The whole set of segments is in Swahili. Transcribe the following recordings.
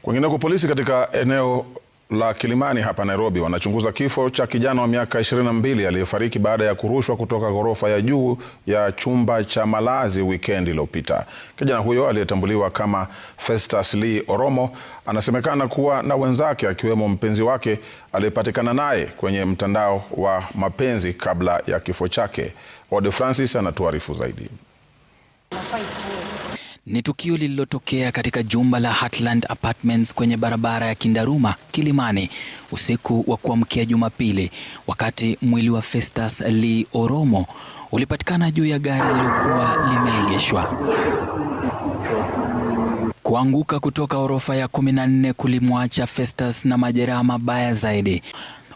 Kwingineko, polisi katika eneo la Kilimani hapa Nairobi wanachunguza kifo cha kijana wa miaka 22 aliyefariki baada ya kurushwa kutoka ghorofa ya juu ya chumba cha malazi weekend iliyopita. Kijana huyo aliyetambuliwa kama Festus Lee Oromo anasemekana kuwa na wenzake akiwemo mpenzi wake aliyepatikana naye kwenye mtandao wa mapenzi kabla ya kifo chake. Ode Francis anatuarifu zaidi. Ni tukio lililotokea katika jumba la Heartland Apartments kwenye barabara ya Kindaruma, Kilimani, usiku wa kuamkia Jumapili, wakati mwili wa Festus Lee Oromo ulipatikana juu ya gari lililokuwa limeegeshwa. Kuanguka kutoka orofa ya 14 kulimwacha Festus na majeraha mabaya zaidi.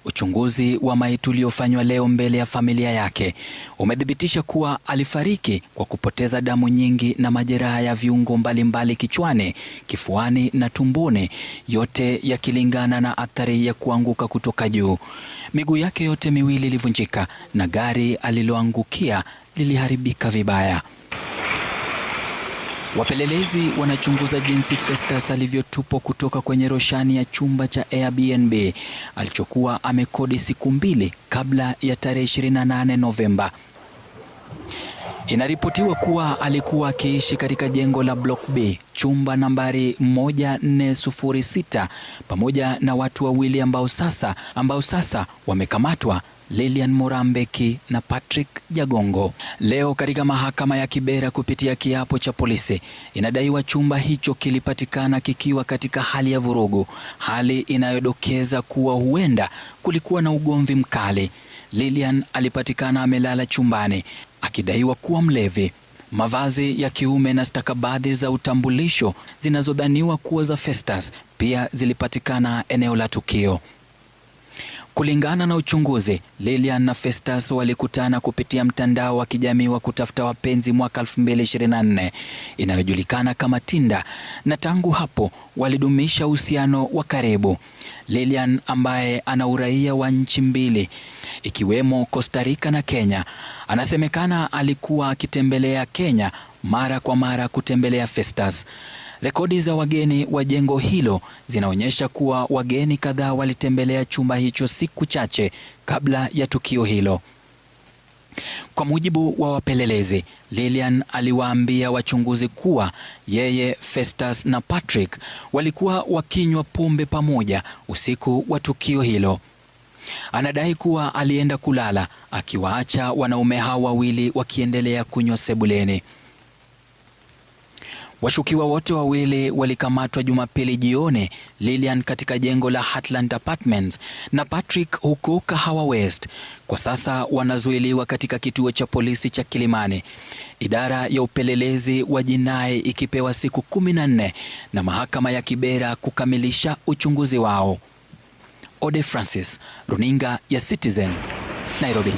Uchunguzi wa maiti uliofanywa leo mbele ya familia yake umethibitisha kuwa alifariki kwa kupoteza damu nyingi na majeraha ya viungo mbalimbali kichwani, kifuani na tumboni, yote yakilingana na athari ya kuanguka kutoka juu. Miguu yake yote miwili ilivunjika na gari aliloangukia liliharibika vibaya. Wapelelezi wanachunguza jinsi Festus alivyotupwa kutoka kwenye roshani ya chumba cha Airbnb alichokuwa amekodi siku 2 kabla ya tarehe 28 Novemba. Inaripotiwa kuwa alikuwa akiishi katika jengo la Block B, chumba nambari 1406, pamoja na watu wawili ambao sasa wamekamatwa, Lilian Morambeki na Patrick Jagongo. Leo katika mahakama ya Kibera, kupitia kiapo cha polisi, inadaiwa chumba hicho kilipatikana kikiwa katika hali ya vurugu, hali inayodokeza kuwa huenda kulikuwa na ugomvi mkali. Lilian alipatikana amelala chumbani akidaiwa kuwa mlevi. Mavazi ya kiume na stakabadhi za utambulisho zinazodhaniwa kuwa za Festus pia zilipatikana eneo la tukio. Kulingana na uchunguzi, Lilian na Festus walikutana kupitia mtandao wa kijamii wa kutafuta wapenzi mwaka 2024 inayojulikana kama Tinder, na tangu hapo walidumisha uhusiano wa karibu. Lilian, ambaye ana uraia wa nchi 2 ikiwemo Costa Rica na Kenya, anasemekana alikuwa akitembelea Kenya mara kwa mara kutembelea Festus. Rekodi za wageni wa jengo hilo zinaonyesha kuwa wageni kadhaa walitembelea chumba hicho siku chache kabla ya tukio hilo. Kwa mujibu wa wapelelezi, Lilian aliwaambia wachunguzi kuwa yeye, Festus na Patrick walikuwa wakinywa pombe pamoja usiku wa tukio hilo. Anadai kuwa alienda kulala akiwaacha wanaume hao wawili wakiendelea kunywa sebuleni. Washukiwa wote wawili walikamatwa Jumapili jioni, Lilian katika jengo la Heartland Apartments na Patrick huko Kahawa West. Kwa sasa wanazuiliwa katika kituo cha polisi cha Kilimani, idara ya upelelezi wa jinai ikipewa siku 14 na mahakama ya Kibera kukamilisha uchunguzi wao. Ode Francis, runinga ya Citizen, Nairobi.